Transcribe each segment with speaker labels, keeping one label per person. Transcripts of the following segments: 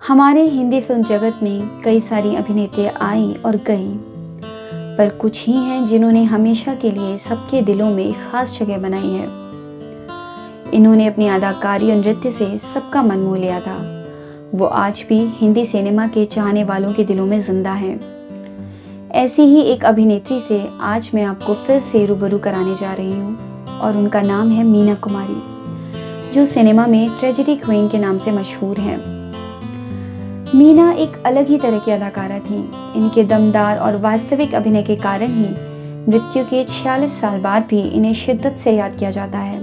Speaker 1: हमारे हिंदी फिल्म जगत में कई सारी अभिनेत्रियाँ आई और गई, पर कुछ ही हैं जिन्होंने हमेशा के लिए सबके दिलों में खास जगह बनाई है। इन्होंने अपनी अदाकारी और नृत्य से सबका मन मोह लिया था। वो आज भी हिंदी सिनेमा के चाहने वालों के दिलों में जिंदा हैं। ऐसी ही एक अभिनेत्री से आज मैं आपको फिर से रूबरू कराने जा रही हूँ और उनका नाम है मीना कुमारी, जो सिनेमा में ट्रेजेडी क्वीन के नाम से मशहूर हैं। मीना एक अलग ही तरह की अदाकारा थी। इनके दमदार और वास्तविक अभिनय के कारण ही मृत्यु के 46 साल बाद भी इन्हें शिद्दत से याद किया जाता है।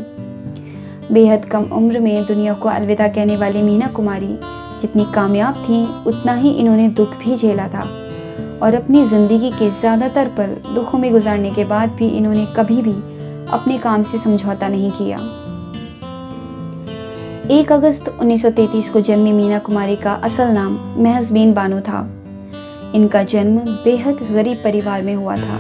Speaker 1: बेहद कम उम्र में दुनिया को अलविदा कहने वाली मीना कुमारी जितनी कामयाब थी, उतना ही इन्होंने दुख भी झेला था और अपनी जिंदगी के ज़्यादातर पल दुखों में गुजारने के बाद भी इन्होंने कभी भी अपने काम से समझौता नहीं किया। 1 अगस्त 1933 को जन्मी मीना कुमारी का असल नाम महजबीन बानो था। इनका जन्म बेहद गरीब परिवार में हुआ था।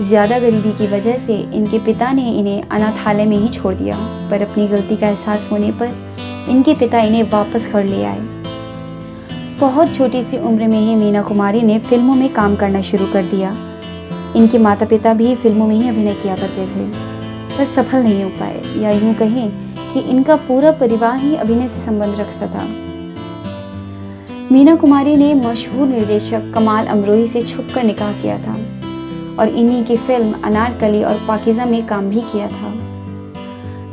Speaker 1: ज़्यादा गरीबी की वजह से इनके पिता ने इन्हें अनाथालय में ही छोड़ दिया, पर अपनी गलती का एहसास होने पर इनके पिता इन्हें वापस घर ले आए। बहुत छोटी सी उम्र में ही मीना कुमारी ने फिल्मों में काम करना शुरू कर दिया। इनके माता पिता भी फिल्मों में ही अभिनय किया करते थे, पर सफल नहीं हो पाए, या यूँ कहें कि इनका पूरा परिवार ही अभिनय से संबंध रखता था। मीना कुमारी ने मशहूर निर्देशक कमाल अमरोही से छुपकर निकाह किया था और इन्हीं की फिल्म अनारकली और पाकीज़ा में काम भी किया था।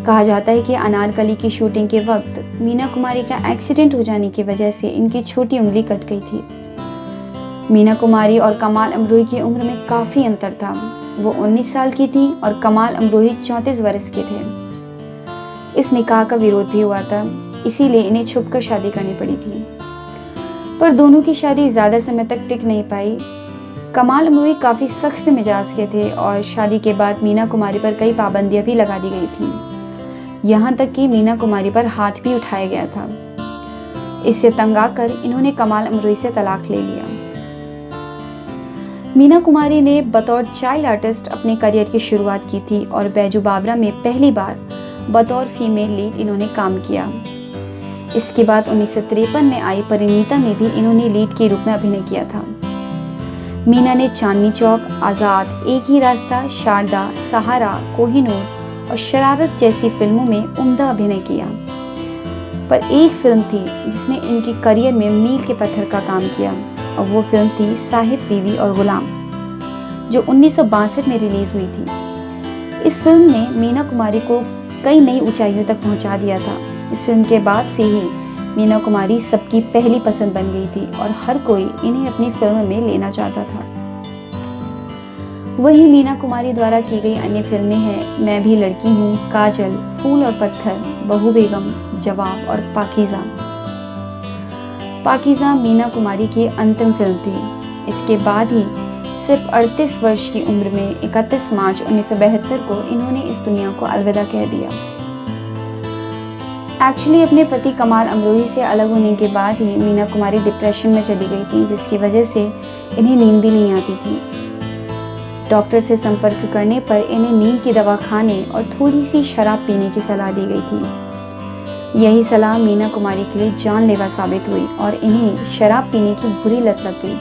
Speaker 1: कहा जाता है कि अनारकली की शूटिंग के वक्त मीना कुमारी का एक्सीडेंट हो जाने की वजह से इनकी छोटी उंगली कट गई थी। मीना कुमारी और कमाल अमरोही की उम्र में काफ़ी अंतर था। वो 19 साल की थी और कमाल अमरोही 34 वर्ष के थे। इस निकाह का विरोध भी हुआ था, इसीलिए इन्हें छुपकर शादी करनी पड़ी थी, पर दोनों की शादी ज़्यादा समय तक टिक नहीं पाई। कमाल अमरोही काफ़ी सख्त मिजाज के थे और शादी के बाद मीना कुमारी पर कई पाबंदियां भी लगा दी गई थी। यहाँ तक कि मीना कुमारी पर हाथ भी उठाया गया था। इससे तंग आकर इन्होंने कमाल अमरोही से तलाक ले लिया। मीना कुमारी ने बतौर चाइल्ड आर्टिस्ट अपने करियर की शुरुआत की थी और बैजू बावरा में पहली बार बतौर फीमेल लीड इन्होंने काम किया। इसके बाद 1953 में आई परिणीता में भी इन्होंने लीड के रूप में अभिनय किया था। मीना ने चांदनी चौक, आज़ाद, एक ही रास्ता, शारदा, सहारा, कोहिनूर और शरारत जैसी फिल्मों में उम्दा अभिनय किया, पर एक फिल्म थी जिसने इनके करियर में मील के पत्थर का काम किया और वो फिल्म थी साहिब बीवी और गुलाम, जो 1962 में रिलीज हुई थी। इस फिल्म ने मीना कुमारी को कई नई ऊंचाइयों तक पहुंचा दिया था। इस फिल्म के बाद से ही मीना कुमारी सबकी पहली पसंद बन गई थी और हर कोई इन्हें अपनी फिल्म में लेना चाहता था। वही मीना कुमारी द्वारा की गई अन्य फिल्में हैं मैं भी लड़की हूँ, काजल, फूल और पत्थर, बहू बेगम, जवाब और पाकीज़ा। पाकीज़ा मीना कुमारी की अंतिम फिल्म थी। इसके बाद ही सिर्फ 38 वर्ष की उम्र में 31 मार्च 1972 को इन्होंने इस दुनिया को अलविदा कह दिया। एक्चुअली अपने पति कमाल अमरोही से अलग होने के बाद ही मीना कुमारी डिप्रेशन में चली गई थी, जिसकी वजह से इन्हें नींद भी नहीं आती थी। डॉक्टर से संपर्क करने पर इन्हें नींद की दवा खाने और थोड़ी सी शराब पीने की सलाह दी गई थी। यही सलाह मीना कुमारी के लिए जानलेवा साबित हुई और इन्हें शराब पीने की बुरी लत लग गई,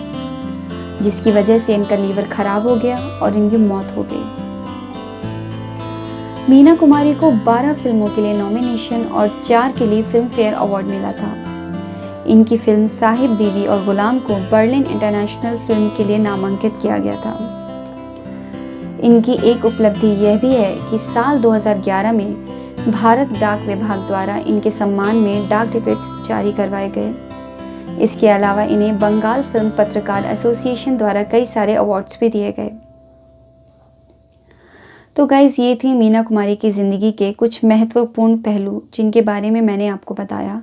Speaker 1: जिसकी वजह से इनका लीवर खराब हो गया और इनकी मौत हो गई। मीना कुमारी को 12 फिल्मों के लिए नॉमिनेशन और 4 के लिए फिल्म फेयर अवार्ड मिला था। इनकी फिल्म साहिब बीवी और गुलाम को बर्लिन इंटरनेशनल फिल्म के लिए नामांकित किया गया था। इनकी एक उपलब्धि यह भी है कि साल 2011 में भारत डाक विभाग द्वारा इनके सम्मान में डाक टिकट्स जारी करवाए गए। इसके अलावा इन्हें बंगाल फिल्म पत्रकार एसोसिएशन द्वारा कई सारे अवार्ड्स भी दिए गए। तो गाइज़, ये थी मीना कुमारी की ज़िंदगी के कुछ महत्वपूर्ण पहलू जिनके बारे में मैंने आपको बताया।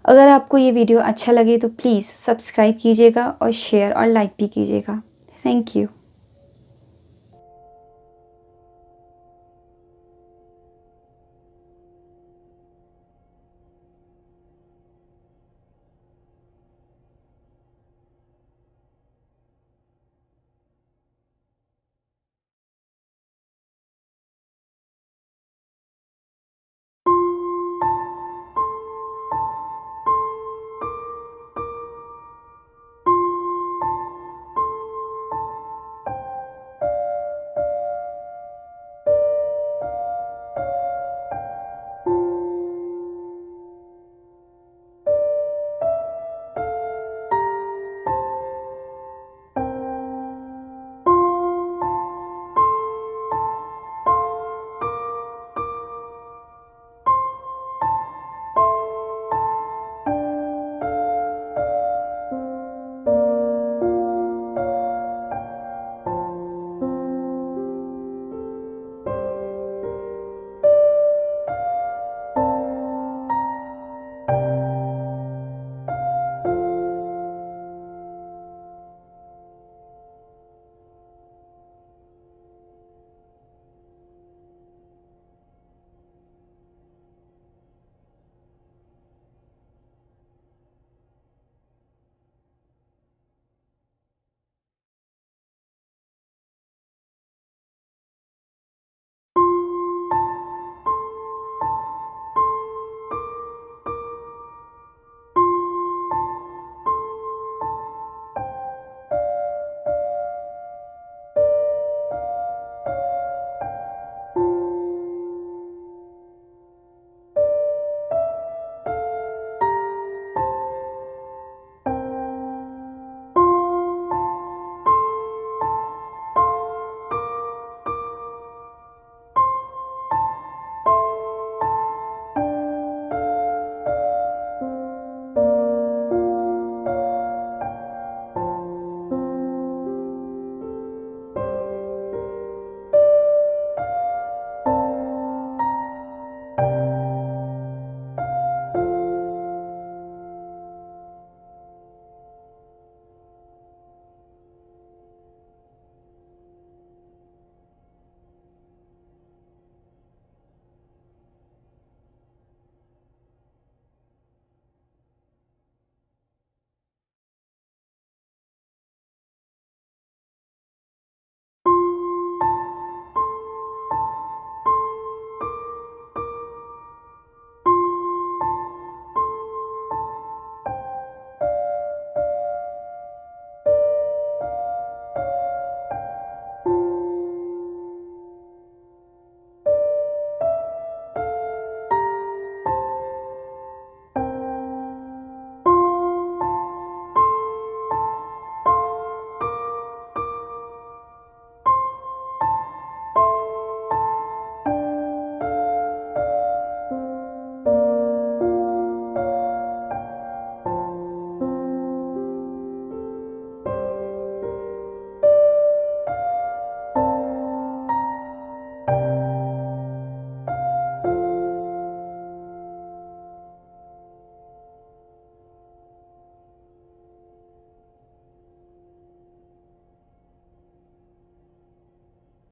Speaker 1: अगर आपको ये वीडियो अच्छा लगे तो प्लीज़ सब्सक्राइब कीजिएगा और शेयर और लाइक भी कीजिएगा। Thank you.